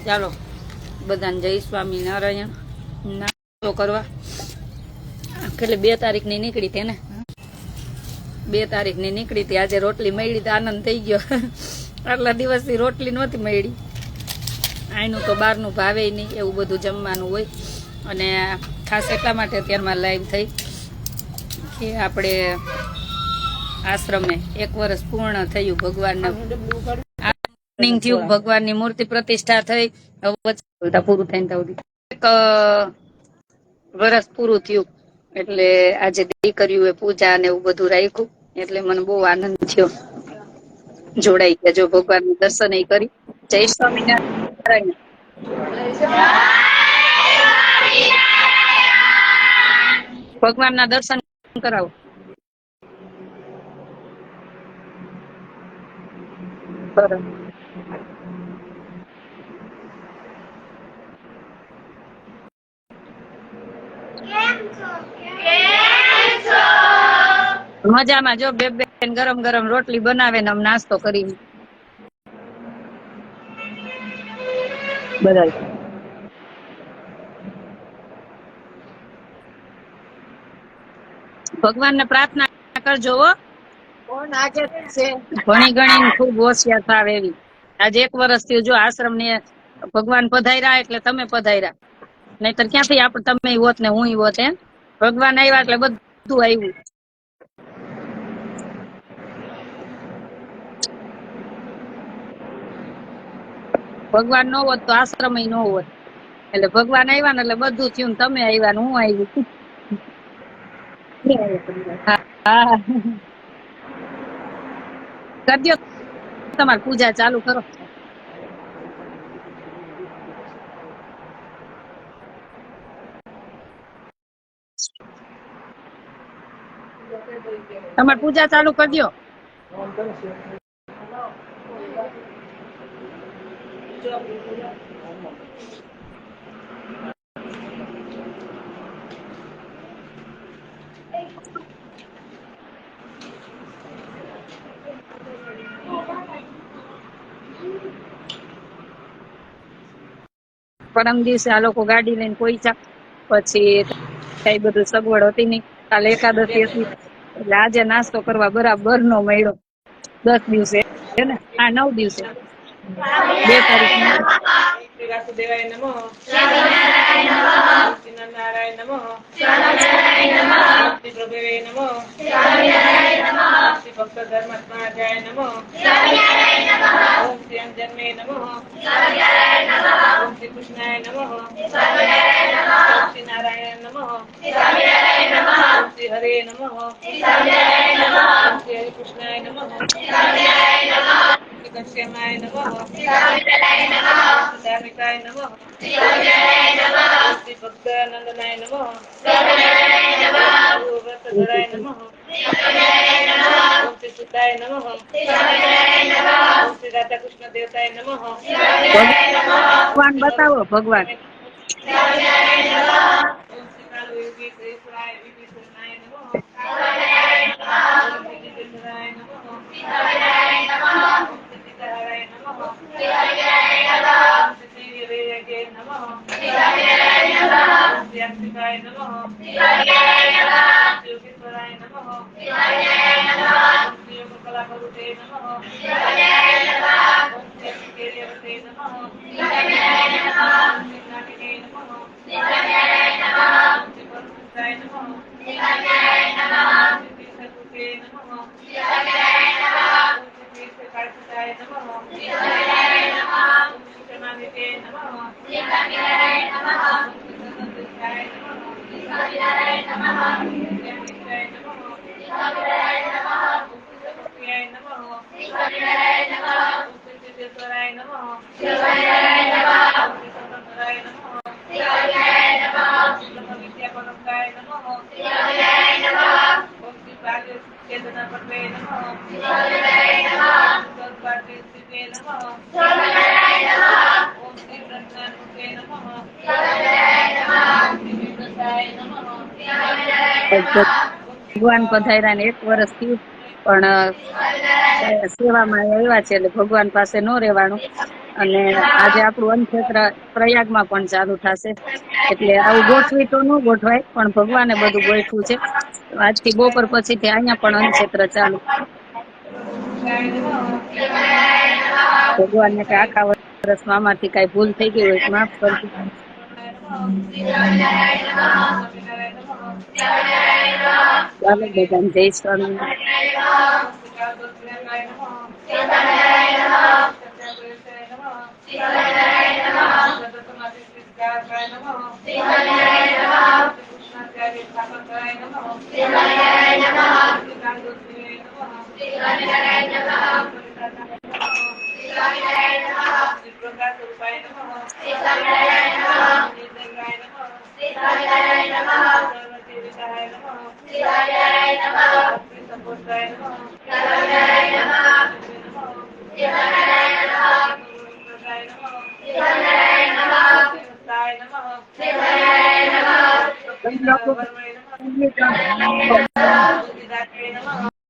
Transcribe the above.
ચાલો બધાને જય સ્વામિનારાયણ. નાસ્તો કરવા એટલે 2 તારીખની નીકળી હતી ને, 2 તારીખની નીકળી હતી. આજે રોટલી મળી તો આનંદ થઈ ગયો. આટલા દિવસથી રોટલી નહોતી મળી. આનું તો બહારનું ભાવે નહીં, એવું બધું જમવાનું હોય. અને ખાસ એટલા માટે અત્યારમાં લાઈવ થઈ કે આપણે આશ્રમે 1 વર્ષ પૂર્ણ થયું. ભગવાનના થયું, ભગવાનની મૂર્તિ પ્રતિષ્ઠા થઈ. પૂરું થઈને 1 વર્ષ પૂરું થયું. એટલે આજે દીકરીઓએ પૂજા ને એવું બધું રાખ્યું. એટલે મને બહુ આનંદ થયો. જોડાઈ ગયા જો ભગવાનનું દર્શન કરી. જય સ્વામિનારાયણ. ભગવાનના દર્શન કરાવો. બરાબર. મજામાં જો બેન ગરમ ગરમ રોટલી બનાવે ને આમ નાસ્તો કરી બધા. ભગવાનને પ્રાર્થના કરજો હો. ભણી ગણી ખુબ હોશિયાર થાવ એવી. આજે 1 વર્ષ થયું જો આશ્રમ ને ભગવાન પધાર્યા એટલે તમે પધાર્યા. નહીતર ક્યાંથી આપણે તમે હોત ને હું હોત. હે ભગવાન આવ્યા એટલે બધું આવ્યું. ભગવાન ન હોત તો આશ્રમ ન હોત. એટલે ભગવાન આવ્યા ને એટલે બધું થયું. તમે આવ્યા ને હું આવી. હા કરજો તમારી પૂજા ચાલુ કરો. તમારી પૂજા ચાલુ કરી દો. પરમ દિવસે આ લોકો ગાડી લઈને પહોંચ્યા. પછી કઈ બધું સગવડ હતી નહીં. કાલે એકાદશી હતી એટલે આજે નાસ્તો કરવા બરાબર નો મળ્યો. 10 દિવસે છે ને, આ 9 દિવસે 2 તારીખ. વાસુદેવાય નમઃ. નારાયણ નમઃ. શ્રી પ્રભવે નમઃ. શ્રી ભક્ત ધર્માત્માજાય નમઃ. ઓમ શ્રી અંજન્મે નમઃ. ઓમ શ્રી કૃષ્ણાય નમઃ. ઓમ શ્રી નારાયણ નમઃ. ઓમ શ્રી હરે નમઃ. ઓમ શ્રી હરે કૃષ્ણાય નમઃ. કશ્યમાય નમઃ. ધાર્મિકાય નમઃ. શ્રી ભક્તાનંદનાય નમઃ. વ્રતધરાય નમઃ. ઓમ શ્રી સુતાય નમઃ. ઓમ શ્રી રાધા કૃષ્ણ દેવતાય નમઃ. ભગવાન બતાવો ભગવાન. ઓમ શ્રી કાલુ યોગી શ્રેષ્ઠાય વિભીષણાય નમઃ. ઓમ શ્રી જીતેન્દ્રાય નમઃ. ઓમ શ્રી સીતારાય નમઃ. ઓમ શ્રી વીરજય નમઃ. ઓમ શ્રી અંશિકાય નમઃ. ઓમ શ્રી યોગેશ્વરાય નમઃ. ઓમ શ્રી યોગ કલાકરુતે નમઃ. ઓમ શ્રી કેર્યવતે નમઃ. ઓમ શ્રી જ્ઞાનિને નમઃ. ઓમ શ્રી પરમહંસાય નમઃ. ઓમ શ્રી તીર્થકૃતે નમઃ. ઓમ શ્રી તીર્થકાળકૃતાય નમઃ. ઓમ શ્રી શમાનિતે નમઃ. ઓમ શ્રી સ્વામિનારાયણ નમઃ. ઓમ શ્રી સદંતાય નમઃ. ઓમ શ્રી સ્વામિનારાયણ નમઃ. ઓમ શ્રી અમિતાય નમઃ. ઓમ શ્રી સ્વામિનારાયણ નમઃ. ઓમ શ્રી સદપ્રિયાય નમઃ. ઓમ શ્રી સ્વામિનારાયણ નમઃ. ઓમ શ્રી સિદ્ધેશ્વરાય નમઃ. ઓમ શ્રી સ્વામિનારાયણ નમઃ. ઓમ શ્રી સ્વતંત્રાય નમઃ. ઓમ શ્રી સ્વામિનારાયણ નમઃ. ઓમ શ્રી બ્રહ્મવિદ્યાપરંપરાય નમઃ. ઓમ શ્રી સ્વામિનારાયણ નમઃ. ઓમ શ્રી ભાગ્ય ચેતના પટવે નમઃ. ઓમ શ્રી સ્વામિનારાયણ નમઃ. ઓમ શ્રી સ્થિતે નમઃ. ઓમ સ્વામિનારાયણ નમઃ. ઓમ શ્રી પ્રજ્ઞાનમૂર્તે નમઃ. ઓમ સ્વામિનારાયણ નમઃ. ઓમ શ્રી વિઘ્નસાય નમઃ. ઓમ સ્વામિનારાયણ નમઃ. ભગવાન પધાર્યા ને 1 વર્ષ થયું પણ સેવામાં આવ્યા છે એટલે ભગવાન પાસે ન રહેવાનું. અને આજે આપણું અન્નક્ષેત્ર પ્રયાગમાં પણ ચાલુ થશે. એટલે આવું ગોઠવી તો ન ગોઠવાય, પણ ભગવાને બધું ગોઠવું છે. આજથી બપોર પછીથી અહીંયા પણ અન્નક્ષેત્ર ચાલુ. ભગવાનને કે આખા વર્ષમાં આમાંથી કઈ ભૂલ થઈ ગઈ હોય તો માફ કરજો. ચાલો બધાને જય સ્વામી.